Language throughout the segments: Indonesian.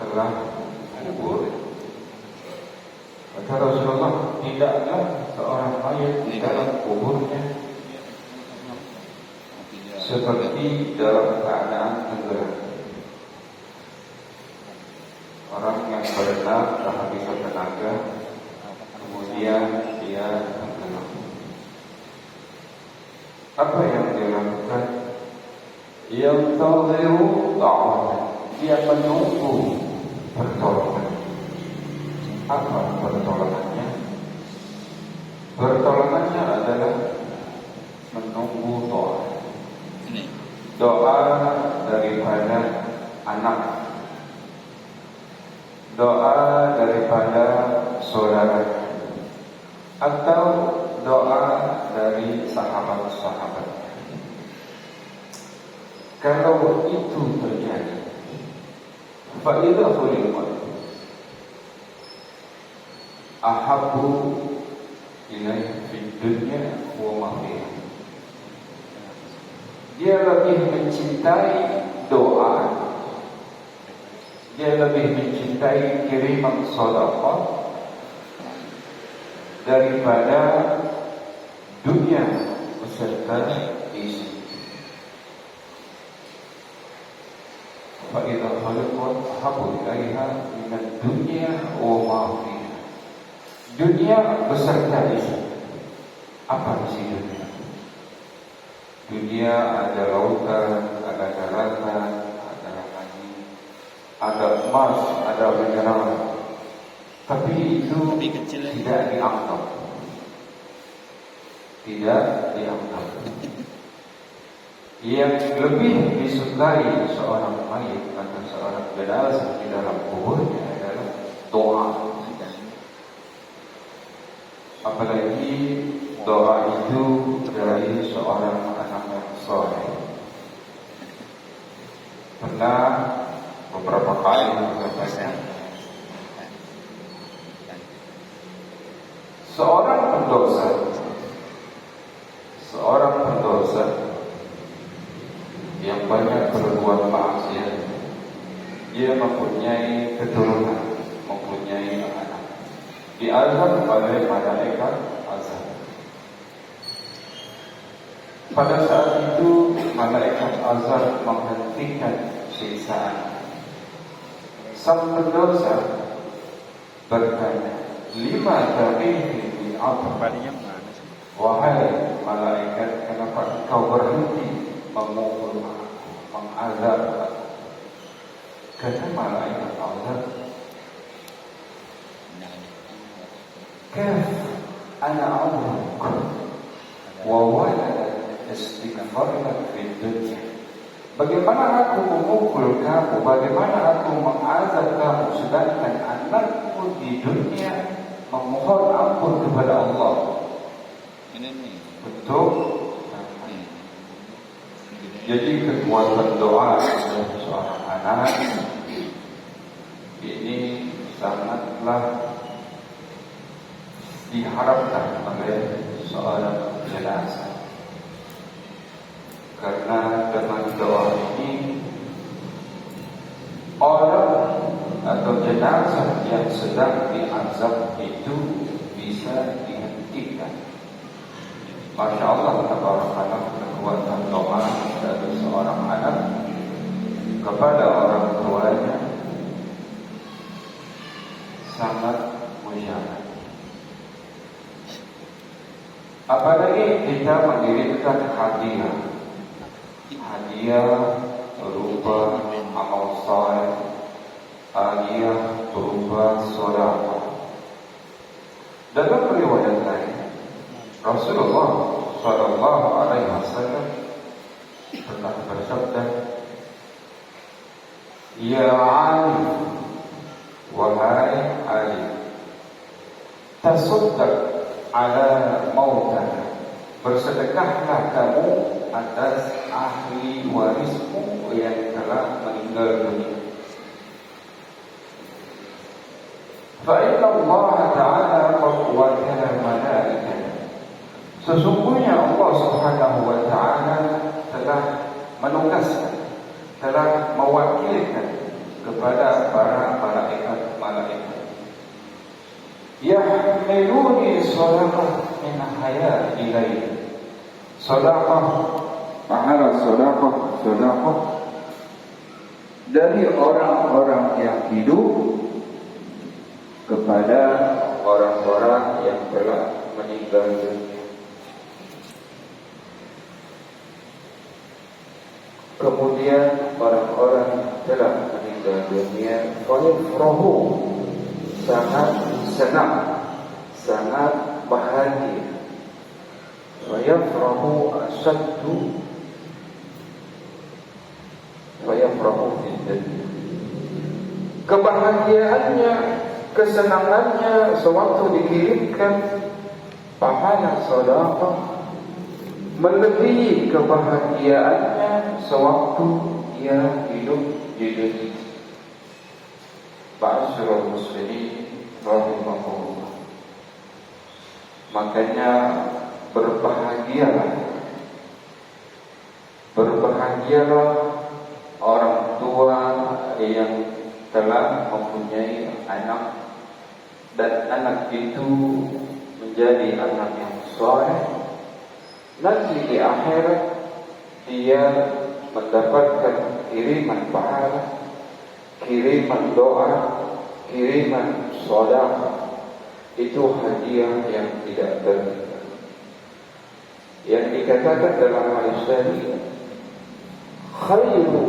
setelah kubur. Kata Rasulullah, tidaklah seorang mayat di dalam kuburnya seperti dalam keadaan tenggelam. Orang yang berenang kehabisan tenaga, kemudian dia tenggelam. Apa yang dia lakukan? Yantadhiru ta'atan, dia menunggu pertolongan. Apa pertolongannya? Pertolongannya adalah menunggu doa. Doa daripada anak, doa daripada saudara, atau doa dari sahabat-sahabat. Kalau itu terjadi, fa'idha khuliqat ahabbu ilaihi fid dunya wa ma fiha. Dia lebih mencintai doa, dia lebih mencintai kiriman sedekah daripada dunia beserta isi. Fa idza khalaqat habu ilaiha min ad-dunya wa ma fiha. Dunia beserta isi. Apa isi dunia? Dunia ada lautan, ada daratan, ada langit, ada emas, ada mineral. Tapi itu tidak dianggap. Tidak dianggap. Yang lebih disukai seorang mayit atau seorang jenazah di dalam kuburnya adalah doa. Apalagi doa itu dari seorang anak yang soleh. Pernah beberapa kali berkata, seorang pendosa yang banyak berbuat maksiat, dia mempunyai keturunan, mempunyai anak, diazab oleh malaikat azab. Pada saat itu malaikat azab menghentikan siksaan. Sang pendosa bertanya, lima tarihi min apa? Wahai malaikat, kenapa engkau berhenti memukul aku, mengazab aku? Kata malaikat azab, kaf ana amruk wa walad istighfarnak fid dunya. Bagaimana aku memukul kamu, bagaimana aku mengazab kamu, sedangkan anakku di dunia memohon ampun kepada Allah. Betul? Jadi kekuatan doa dari seorang anak ini sangatlah diharapkan oleh seorang jenazah. Karena dengan doa ini orang atau jenazah yang sedang diazab itu bisa dihentikan. Masya Allah, tabarakallah, kekuatan doa dari seorang anak kepada orang tuanya sangat mujarab. Apalagi kita mengirimkan hadiah berupa amal saleh, hadiah berupa sedekah. Dalam riwayat lain, Rasulullah Sallallahu Alaihi Wasallam pernah bersabda, Ya Ali, wahai Ali, tasaddaq ala mautana, bersedekahlah kamu atas ahli warismu yang telah meninggal dunia. Fa inna Allah Ta'ala qad wakala malaikatan, sesungguhnya Allah Subhanahu wa Ta'ala telah menugaskan, telah mewakilkan kepada para malaikat-malaikat. Yahmiluni sadaqah min hayati lail. Sadaqah, pahala sadaqah dari orang-orang yang hidup kepada orang-orang yang telah meninggal dunia. Kemudian orang-orang yang telah meninggal dunia fayafrahu, sangat senang, sangat bahagia. Fayafrahu asaddu fayafrahu fid dunya. Kebahagiaannya, kesenangannya sewaktu dikirimkan pahala sedekah melebihi kebahagiaannya sewaktu ia hidup di dunia. Ma'asyiral muslimin rahimahullah. Makanya berbahagialah orang tua yang telah mempunyai anak, dan anak itu menjadi anak yang saleh. Nanti di akhirat dia mendapatkan kiriman pahala, kiriman doa, kiriman sedekah. Itu hadiah yang tidak terhingga. Yang dikatakan dalam hadis tadi, khairu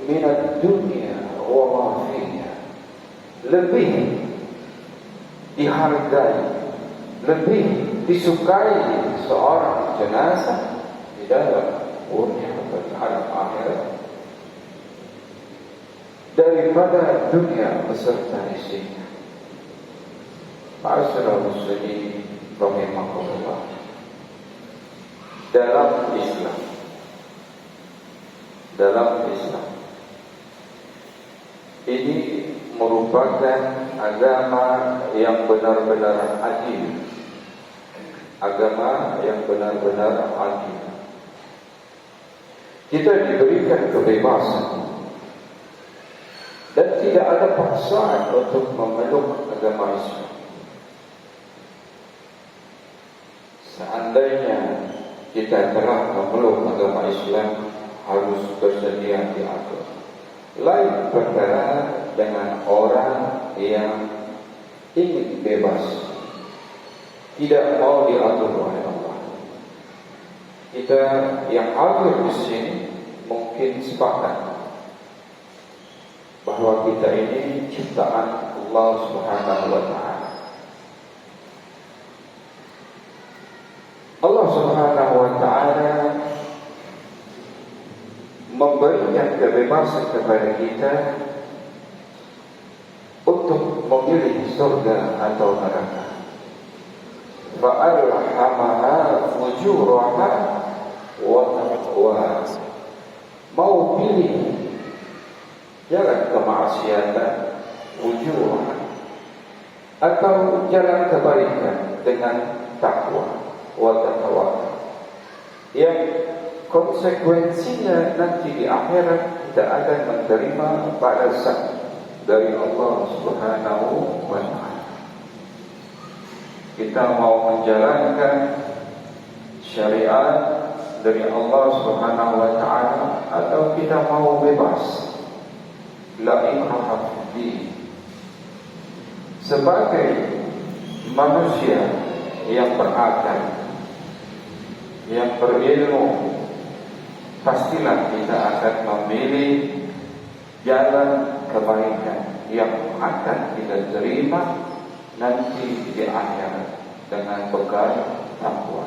minad dunya wa ma fiha, lebih dihargai, lebih disukai seorang jenazah di dalam dunia alam akhirat daripada dunia beserta isinya. Ma'asyiral muslimin rahimahullah. Dalam Islam ini merupakan agama yang benar-benar adil. Agama yang benar-benar adil. Kita diberikan kebebasan dan tidak ada paksaan untuk memeluk agama Islam. Seandainya kita telah memeluk agama Islam, harus bersedia diatur. Lain perkara dengan orang yang ingin bebas, tidak mau diatur oleh Allah. Kita yang hadir di sini mungkin sepakat bahwa kita ini ciptaan Allah Subhanahu wa Ta'ala. Allah Subhanahu wa Ta'ala memberikan kebebasan kepada kita untuk memilih surga atau neraka. Fa'alhamaha fujuraha wa taqwaha. Mau pilih jalan kemaksiatan, fujuraha, atau jalan kebaikan dengan takwa, wa taqwa, yang konsekuensinya nanti di akhirat kita akan menerima balasan dari Allah Subhanahu wa Ta'ala. Kita mau menjalankan syariat dari Allah Subhanahu wa Ta'ala atau kita mau bebas. La ikraha fiddin. Sebagai manusia yang berakal, yang berilmu, pastilah kita akan memilih jalan kebaikan yang akan kita terima nanti di akhirat dengan bekal takwa.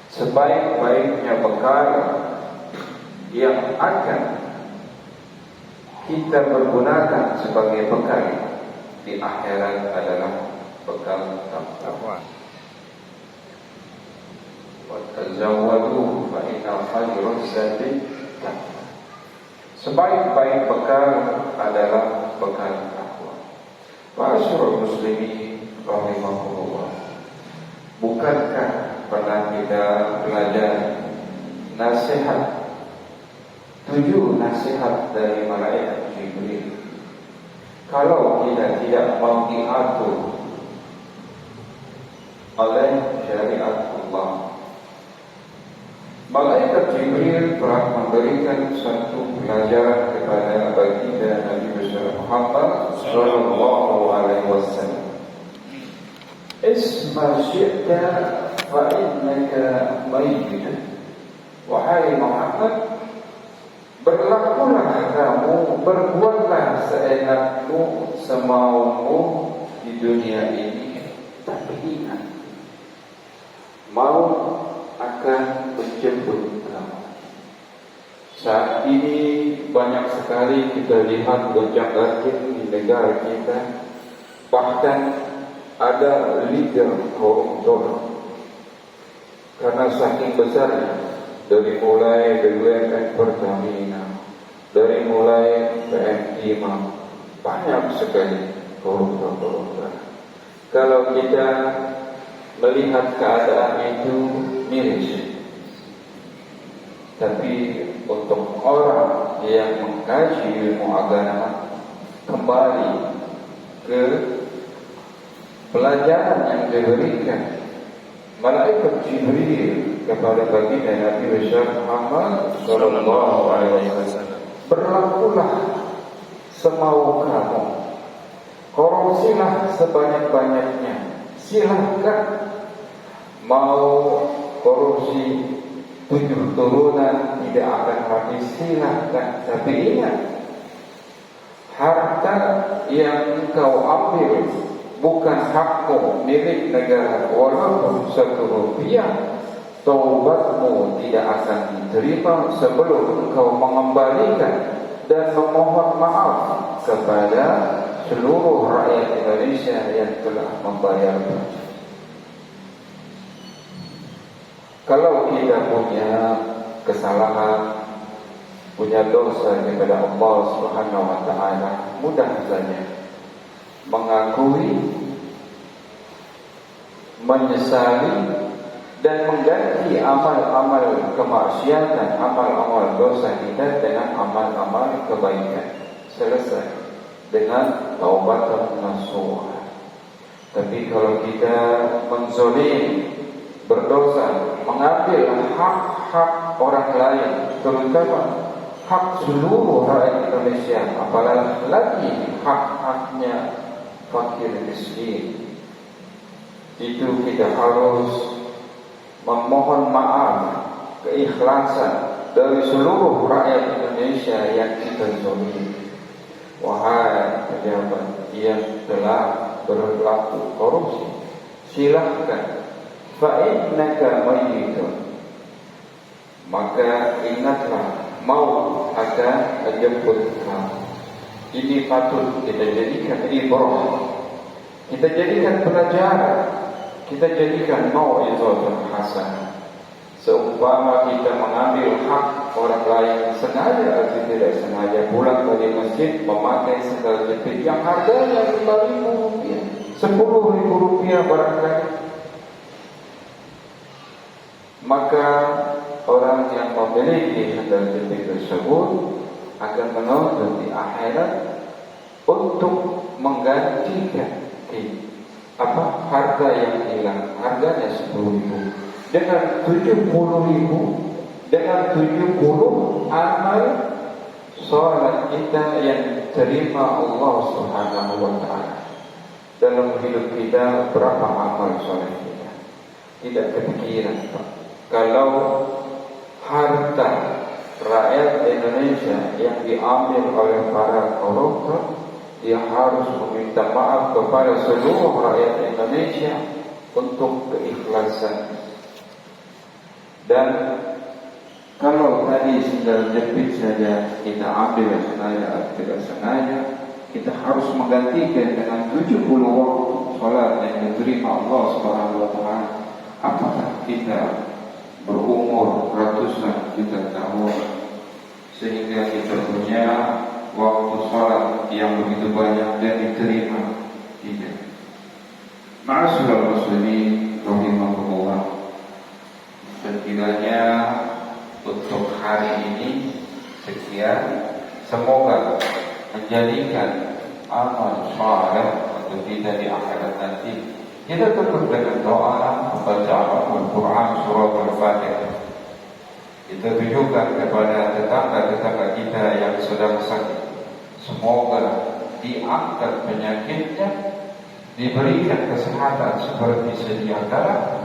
Sebaik-baiknya bekal yang akan kita pergunakan sebagai bekal di akhirat adalah bekal takwa. Watazawwadu fa inna khairaz zadi taqwa. Sebaik-baik bekal adalah bekal takwa. Ma'asyiral muslimin rahimahullah. Bukankah pernah kita belajar nasihat 7 nasihat dari malaikat Jibril. Kalau kita tidak mau diatur oleh syariat Allah, malaikat Jibril telah memberikan satu pelajaran kepada baginda Nabi besar Muhammad sallallahu alaihi wasallam. Isma syi'ta fa innaka mayyit. Wahai Muhammad, berlakulah kamu, berbuatlah seenakmu, semaumu di dunia ini. Tapi ingat, maut akan menjemput kamu. Saat ini banyak sekali kita lihat gonjang-ganjing di negara kita. Bahkan ada leader koruptor. Karena saking besarnya, dari mulai BUMN Pertamina, dari mulai PM5, banyak sekali koruptor-koruptor. Kalau kita melihat keadaan itu miris, tapi untuk orang yang mengkaji ilmu agama, kembali ke pelajaran yang diberikan malaikat Jibril kepada baginda Nabi besar Muhammad sallallahu alaihi wasallam, berlakulah semau kamu, korupsilah sebanyak-banyaknya. Silahkan mau korupsi 7 turunan tidak akan habis, silahkan. Tapi ingat, harta yang engkau ambil bukan hakmu, milik negara, walaupun 1 rupiah, taubatmu tidak akan diterima sebelum engkau mengembalikan dan memohon maaf kepada seluruh rakyat Indonesia yang telah membayar pajak. Kalau kita punya kesalahan, punya dosa kepada Allah Subhanahu wa taala, mudah saja mengakui, menyesali, dan mengganti amal-amal kemaksiatan, amal-amal dosa kita dengan amal-amal kebaikan. Selesai dengan taubatan nasuha. Tapi kalau kita menzolim, berdosa, mengambil hak-hak orang lain, terutama hak seluruh rakyat Indonesia, apalagi hak-haknya fakir miskin, itu kita harus memohon maaf, keikhlasan dari seluruh rakyat Indonesia yang kita zalimi. Wahai pejabat yang telah berlaku korupsi, silahkan, fa innaka mayyitun, maka ingatlah maut akan menjemput kamu. Ini patut kita jadikan ibrah, kita jadikan pelajaran, kita jadikan mau'izatun hasanah. Seumpama kita mengambil hak orang lain sengaja atau tidak sengaja, pulang dari masjid memakai sandal jepit yang harganya 5.000 rupiah, 10.000 rupiah barangkali, maka orang yang memiliki sandal jepit tersebut akan menuntut di akhirat untuk menggantikan harga yang hilang. Harganya 10.000 dengan 70.000, dengan 70 amal sholat kita yang terima Allah Subhanahu wa ta'ala. Dalam hidup kita berapa amal sholat kita? Tidak kepikiran, Pak. Kalau harta rakyat Indonesia yang diambil oleh para koruptor, dia harus meminta maaf kepada seluruh rakyat Indonesia untuk keikhlasan. Dan kalau tadi sandal jepit saja kita ambil sengaja atau tidak sengaja, kita harus menggantikan dengan 70 waktu sholat yang diterima Allah Subhanahu wa ta'ala. Apakah kita berumur ratusan juta tahun sehingga kita punya waktu sholat yang begitu banyak dan diterima? Tidak. Ma'asyiral muslimin rahimahullah, sekiranya untuk hari ini Sekian, semoga menjadikan amal saleh untuk kita di akhirat nanti. Kita tutup dengan doa pembacaan Al-Quran surah Al-Fatihah. Kita tunjukkan kepada tetangga-tetangga kita yang sedang sakit, semoga diangkat penyakitnya, diberikan kesehatan seperti sedia kala.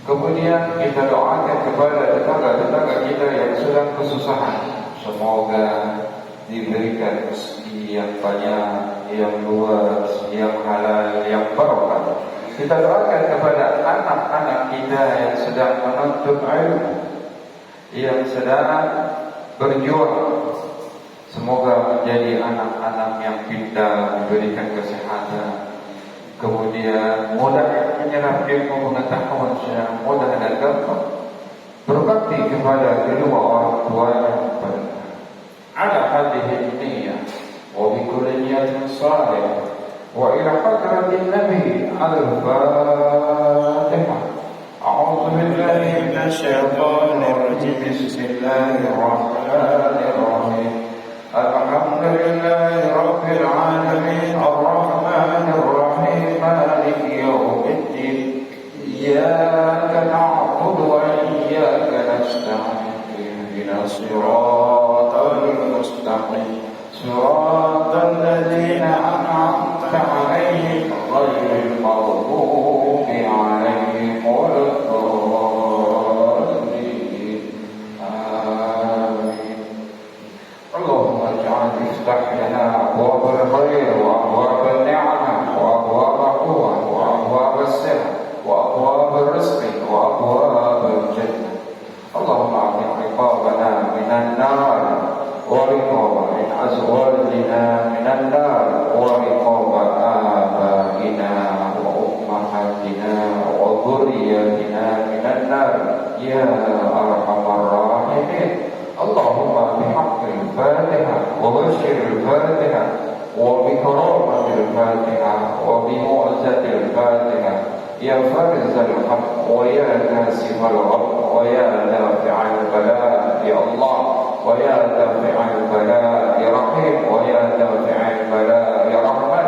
Kemudian kita doakan kepada tetangga-tetangga kita yang sedang kesusahan, semoga diberikan rezeki yang banyak, yang luas, yang halal, yang barokah. Kita doakan kepada anak-anak kita yang sedang menuntut ilmu, yang sedang berjuang, semoga menjadi anak-anak yang pintar, diberikan kesehatan, kemudian mudah menyerap ilmu pengetahuan secara mudah dan gampang, berbakti kepada kedua orang tuanya. على هذه النية وبكل نية صالحة وإلى حضرة النبي على الفاتحة. أعوذ بالله من الشيطان الرجيم. بسم الله الرحمن الرحيم. الحمد لله رب العالمين الرحمن الرحيم مالك يوم الدين إياك نعبد وإياك نستعين اهدنا الصراط المستقيم صراط الذين أنعمت عليهم غير المغضوب عليهم ولا الضالين آمين. اللهم اجعل افتح لنا أبواب الخير وأبواب النعمة وأبواب القوة وأبواب السعة وأبواب الرزق وأبواب الجنة. اللهم اعتق رقابنا من النار ورقاب من أزواجنا من النار ورقاب آبائنا وأمهاتنا وذرياتنا من النار يا أرحم الراحمين. اللهم بحق الفاتحة وبشر الفاتحة وبكرامة الفاتحة وبمعزة الفاتحة يا فارز الحق ويا كاسف الغم ويا دافع البلاء يا الله ويا دافع البلاء يا رحيم ويا دافع البلاء يا رحمن.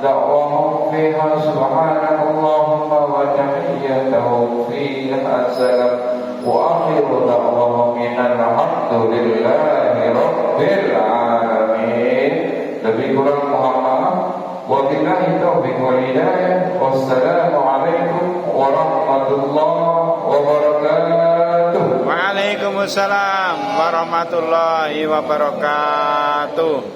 دعواهم فيها سبحانك اللهم وتحيتهم فيها سلام وآخر دعواهم من الحمد لله رب العالمين. Lebih kurang mohon maaf. Wabillahi taufiq wal hidayah. Wassalamualaikum warahmatullahi wabarakatuh. Waalaikumsalam warahmatullahi wabarakatuh.